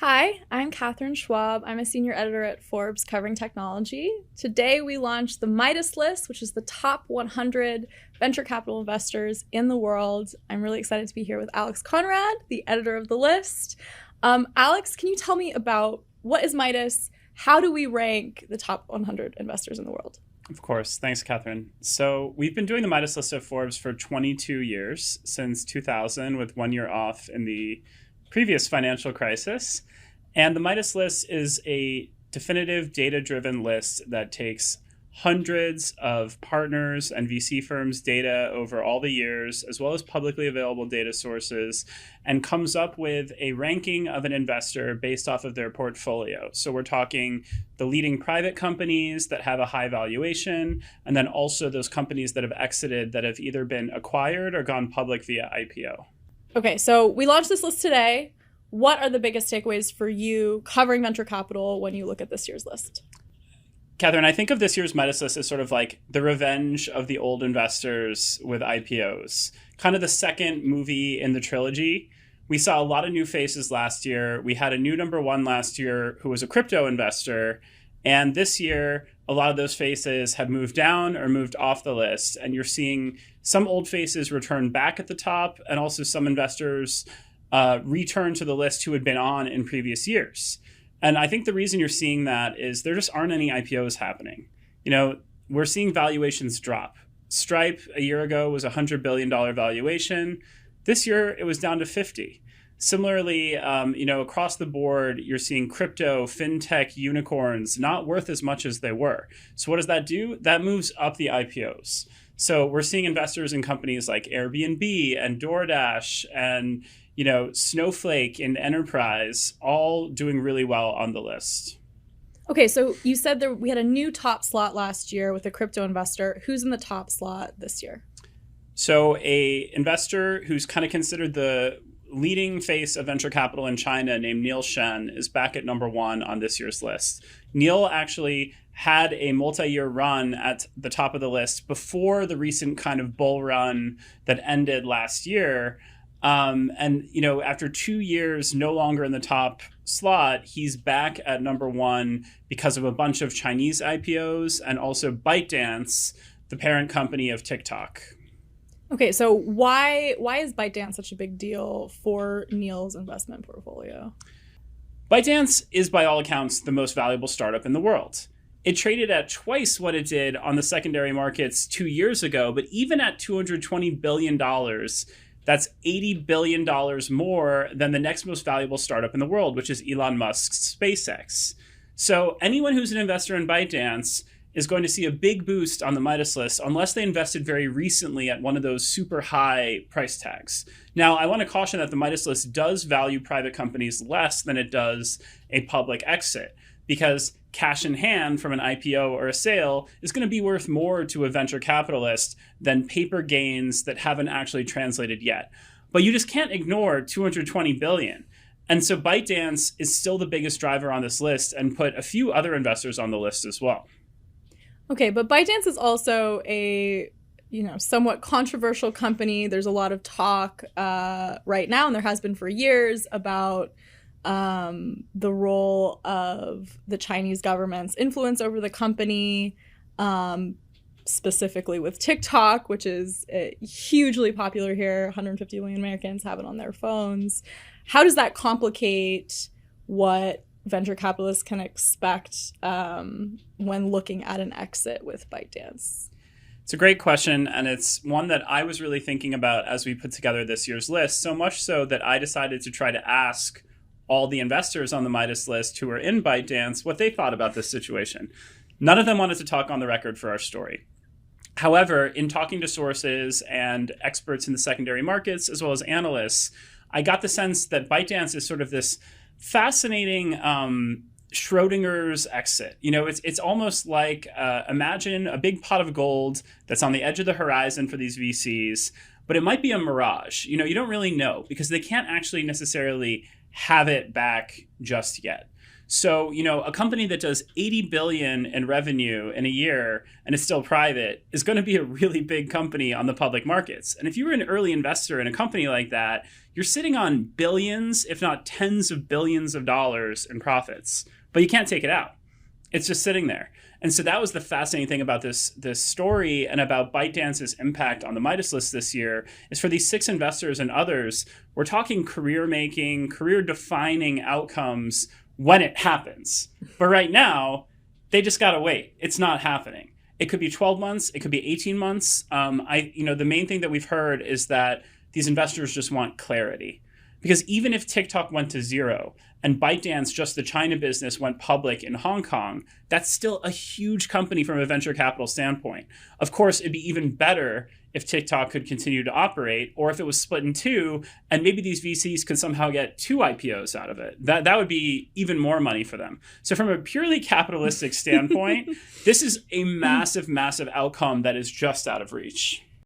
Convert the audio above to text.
Hi, I'm Katharine Schwab. I'm a senior editor at Forbes covering technology. Today we launched the Midas List, which is the top 100 venture capital investors in the world. I'm really excited to be here with Alex Konrad, the editor of the list. Alex, can you tell me about what is Midas? How do we rank the top 100 investors in the world? Of course. Thanks, Catherine. So we've been doing the Midas List of Forbes for 22 years, since 2000, with 1 year off in the previous financial crisis. And the Midas List is a definitive data-driven list that takes hundreds of partners and VC firms' data over all the years, as well as publicly available data sources, and comes up with a ranking of an investor based off of their portfolio. So we're talking the leading private companies that have a high valuation, and then also those companies that have exited that have either been acquired or gone public via IPO. Okay, so we launched this list today. What are the biggest takeaways for you covering venture capital when you look at this year's list? Catherine, I think of this year's Midas List as sort of like the revenge of the old investors with IPOs, kind of the second movie in the trilogy. We saw a lot of new faces last year. We had a new number one last year who was a crypto investor. And this year, a lot of those faces have moved down or moved off the list. And you're seeing some old faces return back at the top, and also some investors return to the list who had been on in previous years. And I think the reason you're seeing that is there just aren't any IPOs happening. We're seeing valuations drop. Stripe a year ago was a $100 billion valuation. This year, it was down to 50. Similarly, across the board, you're seeing crypto, fintech unicorns not worth as much as they were. So what does that do? That moves up the IPOs. So we're seeing investors in companies like Airbnb and DoorDash and Snowflake and Enterprise, all doing really well on the list. Okay, so you said that we had a new top slot last year with a crypto investor. Who's in the top slot this year? So a investor who's kind of considered the leading face of venture capital in China, named Neil Shen, is back at number one on this year's list. Neil actually had a multi-year run at the top of the list before the recent kind of bull run that ended last year. After 2 years no longer in the top slot, he's back at number one because of a bunch of Chinese IPOs and also ByteDance, the parent company of TikTok. Okay, so why is ByteDance such a big deal for Neil's investment portfolio? ByteDance is, by all accounts, the most valuable startup in the world. It traded at twice what it did on the secondary markets 2 years ago, but even at $220 billion, that's $80 billion more than the next most valuable startup in the world, which is Elon Musk's SpaceX. So anyone who's an investor in ByteDance is going to see a big boost on the Midas List unless they invested very recently at one of those super high price tags. Now, I want to caution that the Midas List does value private companies less than it does a public exit, because cash in hand from an IPO or a sale is going to be worth more to a venture capitalist than paper gains that haven't actually translated yet. But you just can't ignore 220 billion. And so ByteDance is still the biggest driver on this list and put a few other investors on the list as well. Okay, but ByteDance is also a somewhat controversial company. There's a lot of talk right now, and there has been for years, about the role of the Chinese government's influence over the company, specifically with TikTok, which is hugely popular here. 150 million Americans have it on their phones. How does that complicate what venture capitalists can expect when looking at an exit with ByteDance? It's a great question, and it's one that I was really thinking about as we put together this year's list, so much so that I decided to try to ask all the investors on the Midas List who are in ByteDance what they thought about this situation. None of them wanted to talk on the record for our story. However, in talking to sources and experts in the secondary markets, as well as analysts, I got the sense that ByteDance is sort of this fascinating Schrodinger's exit. It's almost like imagine a big pot of gold that's on the edge of the horizon for these VCs, but it might be a mirage. You don't really know because they can't actually necessarily have it back just yet. So, a company that does 80 billion in revenue in a year and is still private is going to be a really big company on the public markets. And if you were an early investor in a company like that, you're sitting on billions, if not tens of billions of dollars in profits, but you can't take it out. It's just sitting there. And so that was the fascinating thing about this story and about ByteDance's impact on the Midas List this year is for these 6 investors and others, we're talking career-making, career-defining outcomes when it happens. But right now, they just got to wait. It's not happening. It could be 12 months. It could be 18 months. The main thing that we've heard is that these investors just want clarity. Because even if TikTok went to zero and ByteDance, just the China business, went public in Hong Kong, that's still a huge company from a venture capital standpoint. Of course, it'd be even better if TikTok could continue to operate, or if it was split in 2, and maybe these VCs could somehow get 2 IPOs out of it. That would be even more money for them. So from a purely capitalistic standpoint, this is a massive, massive outcome that is just out of reach.